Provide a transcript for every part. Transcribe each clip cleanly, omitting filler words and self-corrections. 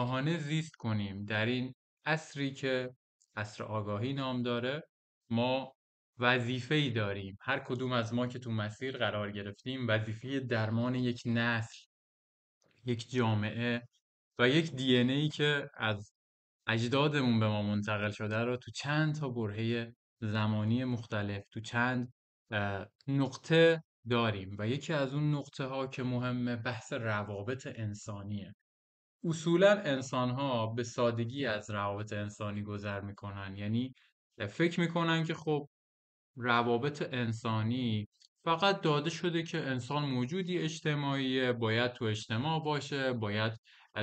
آگاهانه زیست کنیم در این عصری که عصر آگاهی نام داره. ما وظیفه‌ای داریم، هر کدوم از ما که تو مسیر قرار گرفتیم، وظیفه درمان یک نسل، یک جامعه و یک دی ان ای که از اجدادمون به ما منتقل شده رو تو چند تا برهه زمانی مختلف، تو چند نقطه داریم و یکی از اون نقطه ها که مهمه بحث روابط انسانیه. اصولا انسان ها به سادگی از روابط انسانی گذر میکنن، یعنی فکر میکنن که خب روابط انسانی فقط داده شده که انسان موجودی اجتماعیه، باید تو اجتماع باشه، باید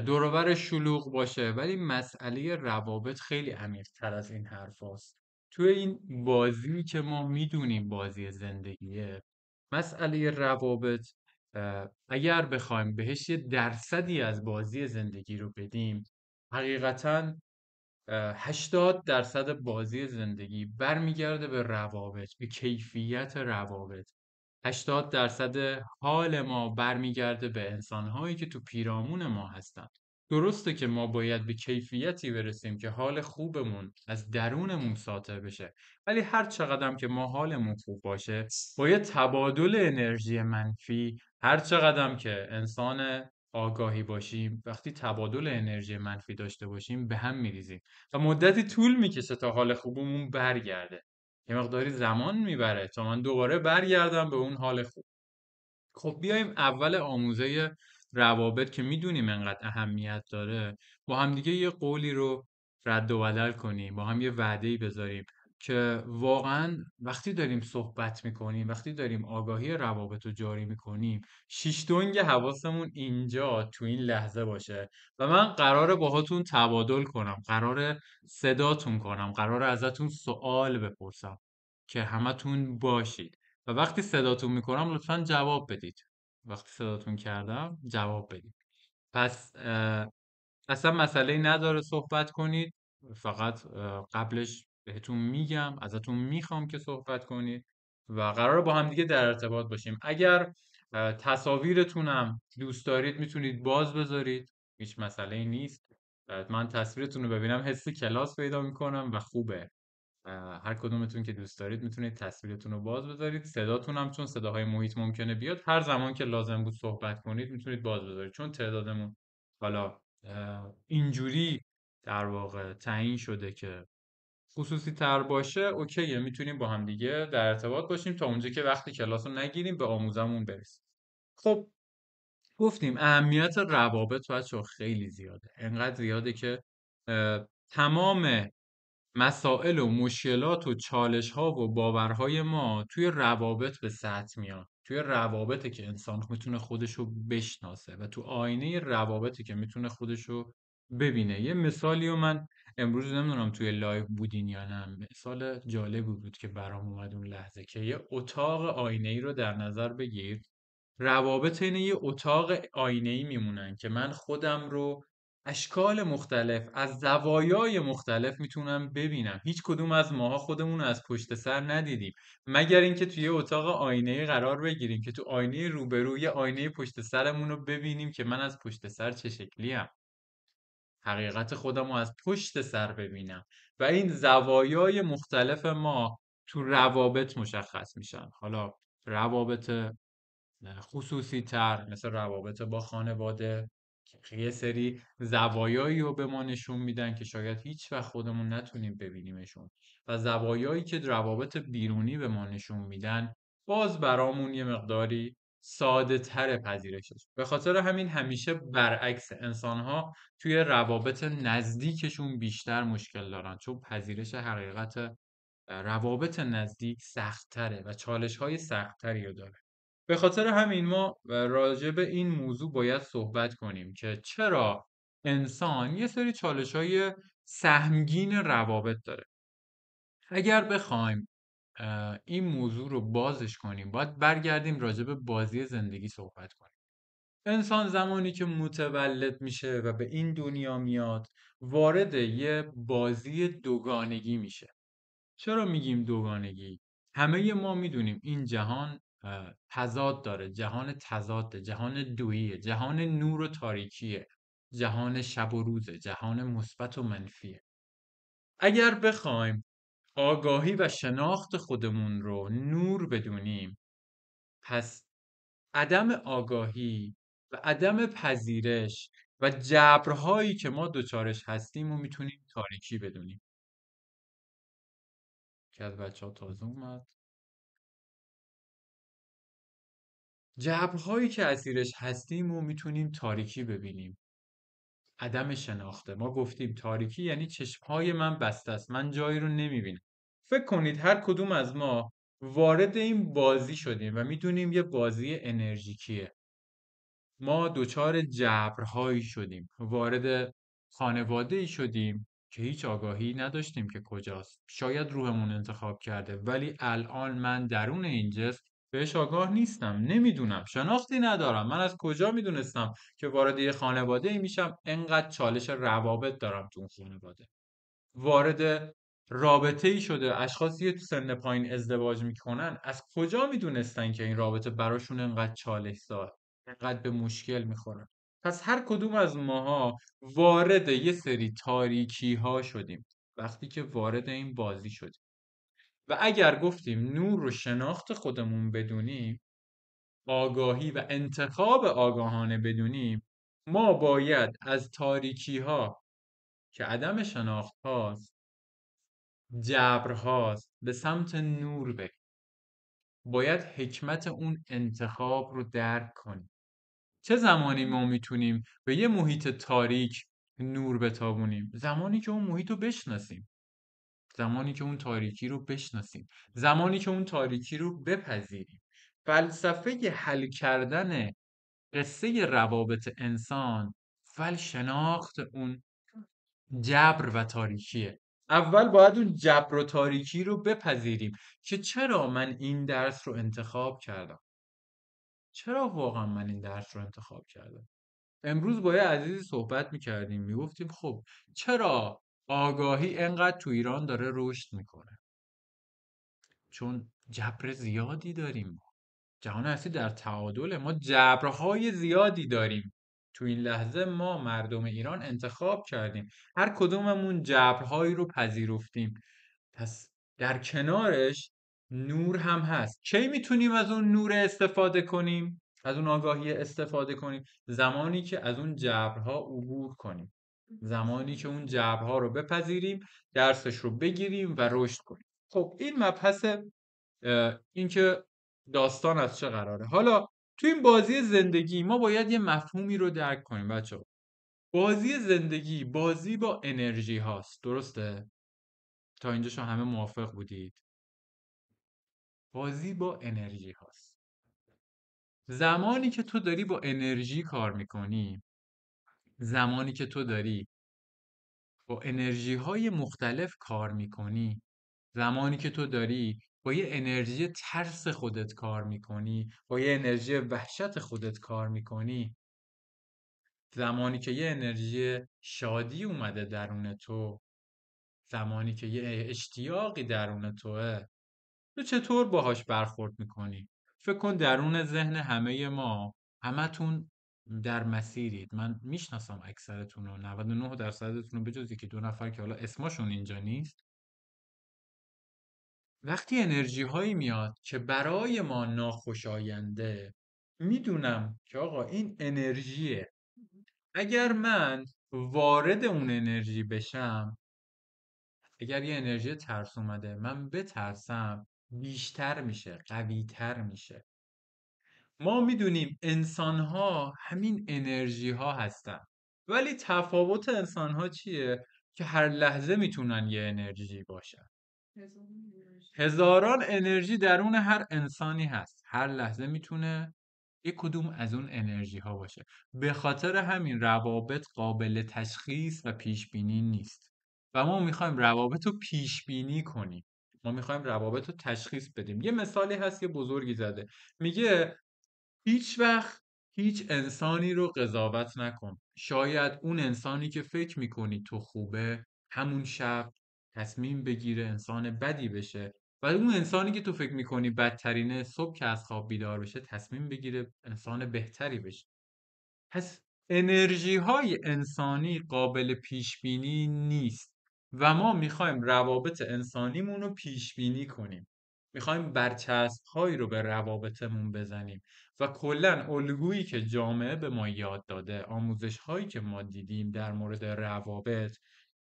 دور و برش شلوغ باشه. ولی مسئله روابط خیلی عمیق‌تر از این حرف هاست. توی این بازی که ما میدونیم بازی زندگیه، مسئله روابط اگر بخوایم بهش یه درصدی از بازی زندگی رو بدیم، حقیقتاً 80% بازی زندگی برمیگرده به روابط، به کیفیت روابط. 80% حال ما برمیگرده به انسان‌هایی که تو پیرامون ما هستن. درسته که ما باید به کیفیتی برسیم که حال خوبمون از درونمون ساطع بشه، ولی هر چقدر که ما حالمون خوب باشه، با یه تبادل انرژی منفی، هر چقدر که انسان آگاهی باشیم، وقتی تبادل انرژی منفی داشته باشیم به هم میریزیم و مدتی طول میکشه تا حال خوبمون برگرده. یه مقداری زمان میبره تا من دوباره برگردم به اون حال خوب. خب بیایم اول آموزه روابط که میدونیم انقدر اهمیت داره، با همدیگه یه قولی رو رد و بدل کنیم، با هم یه وعده‌ای بذاریم که واقعا وقتی داریم صحبت میکنیم، وقتی داریم آگاهی روابط رو جاری میکنیم، شیش دنگ حواسمون اینجا تو این لحظه باشه و من قراره باهاتون تبادل کنم، قراره صداتون کنم، قراره ازتون سوال بپرسم که همتون باشید و وقتی صداتون میکنم لطفا جواب بدید. وقتی صداتون کردم جواب بدید. پس اصلا مسئله نداره صحبت کنید، فقط قبلش بهتون میگم، ازتون میخوام که صحبت کنید و قرار با هم دیگه در ارتباط باشیم. اگر تصاویرتونم دوست دارید میتونید باز بذارید، هیچ مسئله نیست. من تصویرتون رو ببینم حس کلاس پیدا میکنم و خوبه. هر کدومتون که دوست دارید میتونید تصویرتون رو باز بذارید. صداتون هم چون صداهای محیط ممکنه بیاد، هر زمان که لازم بود صحبت کنید میتونید باز بذارید. چون تعدادمون حالا اینجوری در واقع تعیین شده که خصوصی تر باشه، اوکیه، میتونیم با هم دیگه در ارتباط باشیم تا اونجا که وقتی کلاس رو نگیریم به آموزمون برسیم. خب گفتیم اهمیت روابط بچه‌ها خیلی زیاده، انقدر زیاده که تمام مسائل و مشکلات و چالش‌ها و باورهای ما توی روابط به سطح میاد. توی روابطه که انسان میتونه خودشو بشناسه و تو آینه روابطی که میتونه خودشو ببینه. یه مثالی رو من امروز نمیدونم توی لایو بودین یا نه، مثال جالبی بود که برام اومد اون لحظه، که یه اتاق آینه‌ای رو در نظر بگیر. روابط اینه یه اتاق آینه‌ای میمونن که من خودم رو اشکال مختلف از زوایای مختلف میتونم ببینم. هیچ کدوم از ماها خودمون رو از پشت سر ندیدیم، مگر اینکه توی یه اتاق آینه‌ای قرار بگیریم که تو آینه روبرو یه آینه پشت سرمون رو ببینیم که من از پشت سر چه شکلیم، حقیقت خودم رو از پشت سر ببینم و این زوایای مختلف ما تو روابط مشخص میشن. حالا روابط خصوصی تر مثل روابط با خانواده که یه سری زوایایی رو به ما نشون میدن که شاید هیچ وقت خودمون نتونیم ببینیمشون، و زوایایی که روابط بیرونی به ما نشون میدن باز برامون یه مقداری ساده تر پذیرشش. به خاطر همین همیشه برعکس انسانها توی روابط نزدیکشون بیشتر مشکل دارن، چون پذیرش حقیقت روابط نزدیک سخت‌تره و چالش‌های سخت‌تری رو داره. به خاطر همین ما راجع به این موضوع باید صحبت کنیم که چرا انسان یه سری چالش‌های سهمگین روابط داره. اگر بخوایم این موضوع رو بازش کنیم، باید برگردیم راجع به بازی زندگی صحبت کنیم. انسان زمانی که متولد میشه و به این دنیا میاد، وارد یه بازی دوگانگی میشه. چرا میگیم دوگانگی؟ همه ما میدونیم این جهان تضاد داره، جهان تضاده، جهان دوییه، جهان نور و تاریکیه. جهان شب و روزه، جهان مثبت و منفیه. اگر بخوایم آگاهی و شناخت خودمون رو نور بدونیم، پس عدم آگاهی و عدم پذیرش و جبرهایی که ما دوچارش هستیم و میتونیم تاریکی بدونیم. که از بچه ها تازه اومد. جبرهایی که اسیرش هستیم و میتونیم تاریکی ببینیم. عدم شناخته. ما گفتیم تاریکی یعنی چشمهای من بسته است، من جایی رو نمیبینم. فکر کنید هر کدوم از ما وارد این بازی شدیم و میدونیم یه بازی انرژیکیه. ما دچار جبرهایی شدیم، وارد خانواده‌ای شدیم که هیچ آگاهی نداشتیم که کجاست. شاید روحمون انتخاب کرده، ولی الان من درون این جسم بهش آگاه نیستم، نمیدونم، شناختی ندارم. من از کجا میدونستم که وارد یه خانواده‌ای میشم انقدر چالش روابط دارم تو اون خانواده. وارد رابطه‌ای شده، اشخاصی که تو سن پایین ازدواج میکنن، از کجا میدونستن که این رابطه براشون انقدر چالش دار، انقدر به مشکل میخورن. پس هر کدوم از ماها وارد یه سری تاریکی ها شدیم وقتی که وارد این بازی شدیم. و اگر گفتیم نور و شناخت خودمون بدونیم، آگاهی و انتخاب آگاهانه بدونیم، ما باید از تاریکی ها که عدم شناخت هاست، جبرهاست، به سمت نور بریم. باید حکمت اون انتخاب رو درک کنیم. چه زمانی ما میتونیم به یه محیط تاریک نور بتابونیم؟ زمانی که اون محیط رو بشناسیم، زمانی که اون تاریکی رو بشناسیم، زمانی که اون تاریکی رو بپذیریم. فلسفه حل کردن قصه روابط انسان شناخت اون جبر و تاریکیه. اول باید اون جبر و تاریکی رو بپذیریم که چرا من این درس رو انتخاب کردم. چرا واقعا من این درس رو انتخاب کردم. امروز با یه عزیزی صحبت میکردیم، میگفتیم خب چرا آگاهی انقدر تو ایران داره رشد میکنه؟ چون جبر زیادی داریم. جهان هستی در تعادله، ما جبرهای زیادی داریم. تو این لحظه ما مردم ایران انتخاب کردیم، هر کدوممون جبرهایی رو پذیرفتیم. پس در کنارش نور هم هست. کی میتونیم از اون نور استفاده کنیم؟ از اون آگاهی استفاده کنیم زمانی که از اون جبرها عبور کنیم، زمانی که اون جبرها رو بپذیریم، درسش رو بگیریم و رشد کنیم. خب این مبحث اینکه داستان از چه قراره. حالا تو این بازی زندگی ما باید یه مفهومی رو درک کنیم بچه‌ها. بازی زندگی بازی با انرژی هاست، درسته؟ تا اینجا شما همه موافق بودید؟ بازی با انرژی هاست. زمانی که تو داری با انرژی کار میکنی، زمانی که تو داری با انرژی های مختلف کار میکنی، زمانی که تو داری با یه انرژی ترس خودت کار میکنی، با یه انرژی وحشت خودت کار میکنی، زمانی که یه انرژی شادی اومده درون تو، زمانی که یه اشتیاقی درون توه، تو چطور باهاش برخورد میکنی؟ فکر کن درون ذهن همه ما، همتون در مسیرید. من میشناسم اکثرتون رو، 99% رو، به جز یکی دو نفر که حالا اسمشون اینجا نیست. وقتی انرژی هایی میاد که برای ما ناخوشاینده، میدونم که آقا این انرژیه. اگر من وارد اون انرژی بشم، اگر یه انرژی ترس اومده من بترسم، بیشتر میشه، قویتر میشه. ما میدونیم انسان ها همین انرژی ها هستن، ولی تفاوت انسان ها چیه؟ که هر لحظه میتونن یه انرژی باشن. هزاران انرژی درون هر انسانی هست، هر لحظه میتونه یک کدوم از اون انرژی ها باشه. به خاطر همین روابط قابل تشخیص و پیش بینی نیست و ما میخوایم روابط رو پیش بینی کنیم. ما میخوایم روابط رو تشخیص بدیم. یه مثالی هست یه بزرگی زده، میگه هیچ وقت هیچ انسانی رو قضاوت نکن. شاید اون انسانی که فکر میکنی تو خوبه، همون شب تصمیم بگیره انسان بدی بشه، و اون انسانی که تو فکر میکنی بدترینه، صبح که از خواب بیدار بشه تصمیم بگیره انسان بهتری بشه. پس انرژی های انسانی قابل پیش بینی نیست و ما میخوایم روابط انسانیمون رو پیش بینی کنیم. میخوایم برچسب هایی رو به روابطمون بزنیم و کلا الگویی که جامعه به ما یاد داده، آموزش هایی که ما دیدیم در مورد روابط،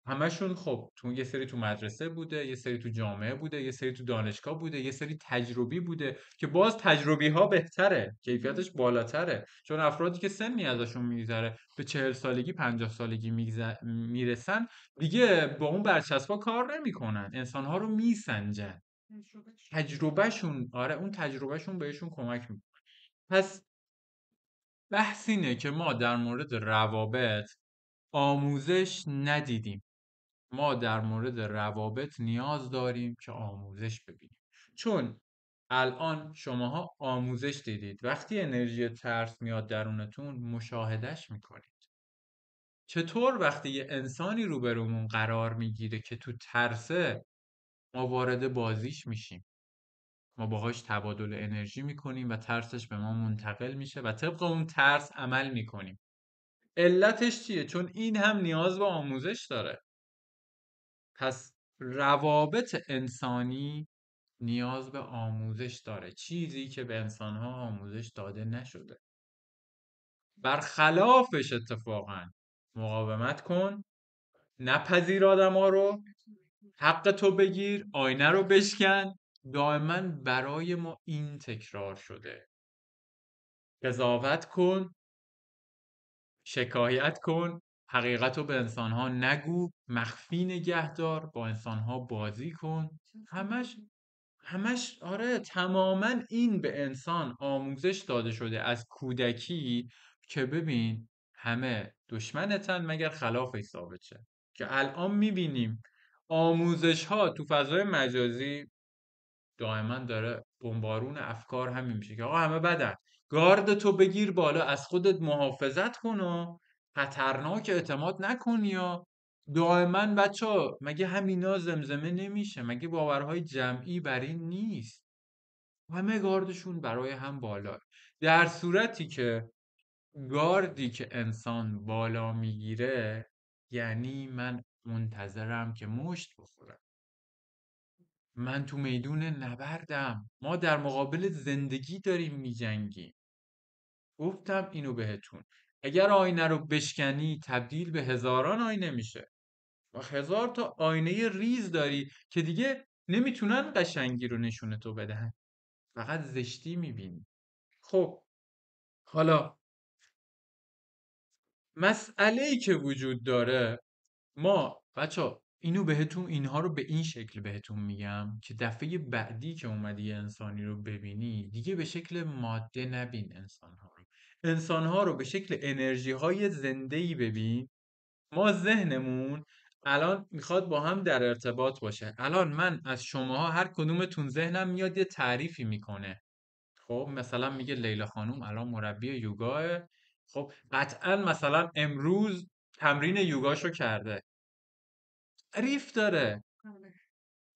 همشون خب یه سری تو مدرسه بوده، یه سری تو جامعه بوده، یه سری تو دانشگاه بوده، یه سری تجربی بوده که باز تجربی ها بهتره، کیفیتش بالاتره، چون افرادی که سنی ازشون میگذره به 40 سالگی 50 سالگی میرسن دیگه با اون برچسبا کار نمیکنن، انسانها رو میسنجن، تجربهشون، آره اون تجربهشون بهشون کمک میکنه. پس بحث اینه که ما در مورد روابط آموزش ندیدیم. ما در مورد روابط نیاز داریم که آموزش ببینیم، چون الان شماها آموزش دیدید، وقتی انرژی ترس میاد درونتون مشاهدهش میکنید. چطور وقتی یه انسانی روبرومون قرار میگیره که تو ترسه، ما وارد بازیش میشیم، ما باهاش تبادل انرژی میکنیم و ترسش به ما منتقل میشه و طبق اون ترس عمل میکنیم. علتش چیه؟ چون این هم نیاز به آموزش داره. پس روابط انسانی نیاز به آموزش داره، چیزی که به انسانها آموزش داده نشده. برخلافش اتفاقا مقاومت کن، نپذیر آدما رو، حق تو بگیر، آینه رو بشکن. دائما برای ما این تکرار شده. قضاوت کن، شکایت کن، حقیقت رو به انسانها نگو، مخفی نگه دار، با انسانها بازی کن. همش آره تماما این به انسان آموزش داده شده از کودکی که ببین همه دشمنتن مگر خلافش ثابت شه. که الان میبینیم آموزش ها تو فضای مجازی دائما داره بمبارون افکار همین میشه که آقا همه بدن، گارد تو بگیر بالا، از خودت محافظت کن و خطرناک اعتماد نکنی. یا دائما بچه ها مگه همینا زمزمه نمیشه؟ مگه باورهای جمعی بر این نیست؟ همه گاردشون برای هم بالا، در صورتی که گاردی که انسان بالا میگیره یعنی من منتظرم که مشت بخورم، من تو میدون نبردم، ما در مقابل زندگی داریم میجنگیم. گفتم اینو بهتون، اگر آینه رو بشکنی تبدیل به هزاران آینه میشه و هزار تا آینه ریز داری که دیگه نمیتونن قشنگی رو نشونه تو بدهن، فقط زشتی میبینی. خب حالا مسئله ای که وجود داره، ما بچه اینو بهتون، اینها رو به این شکل بهتون میگم که دفعه بعدی که اومدی یه انسانی رو ببینی دیگه به شکل ماده نبین انسانها رو، انسانها رو به شکل انرژی های زنده‌ای ببین. ما ذهنمون الان میخواد با هم در ارتباط باشه. الان من از شماها هر کدومتون ذهنم میاد یه تعریفی میکنه. خب مثلا میگه لیلا خانوم الان مربی یوگاه، خب قطعا مثلا امروز تمرین یوگاشو کرده، ریف داره،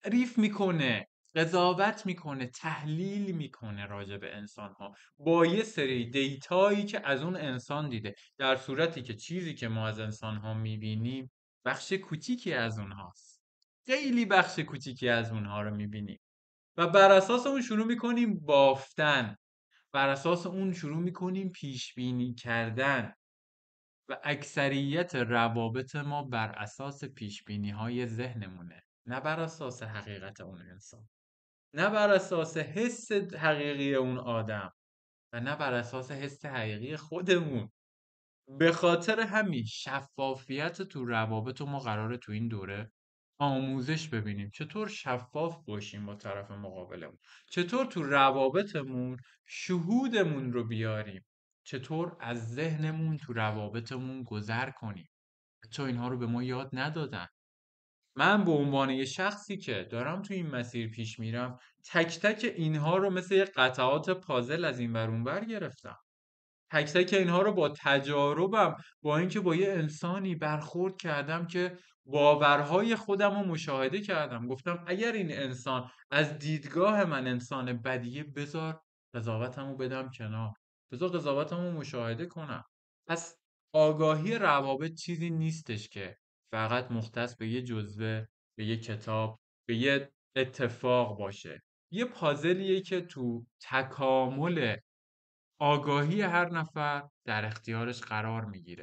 ریف میکنه، قضاوت میکنه، تحلیل میکنه راجع به انسان ها با یه سری دیتایی که از اون انسان دیده، در صورتی که چیزی که ما از انسان ها میبینیم بخش کوچیکی از اونهاست، خیلی بخش کوچیکی از اونها رو میبینیم و بر اساس اون شروع میکنیم بافتن، بر اساس اون شروع میکنیم پیش بینی کردن و اکثریت روابط ما بر اساس پیش بینی های ذهنمونه، نه بر اساس حقیقت اون انسان، نه بر اساس حس حقیقی اون آدم و نه بر اساس حس حقیقی خودمون. به خاطر همین شفافیت تو روابط ما قراره تو این دوره آموزش ببینیم چطور شفاف باشیم با طرف مقابلمون، چطور تو روابطمون شهودمون رو بیاریم، چطور از ذهنمون تو روابطمون گذر کنیم. چون اینها رو به ما یاد ندادن. من به عنوان یه شخصی که دارم تو این مسیر پیش میرم تک تک اینها رو مثل یه قطعات پازل از این ور اون ور گرفتم، تک تک اینها رو با تجاربم، با اینکه با یه انسانی برخورد کردم که باورهای خودم رو مشاهده کردم، گفتم اگر این انسان از دیدگاه من انسان بدیه، بذار قضاوتم رو بدم کنار، بذار قضاوتم رو مشاهده کنم. پس آگاهی روابط چیزی نیستش که فقط مختص به یه جزوه، به یه کتاب، به یه اتفاق باشه. یه پازلیه که تو تکامل آگاهی هر نفر در اختیارش قرار میگیره.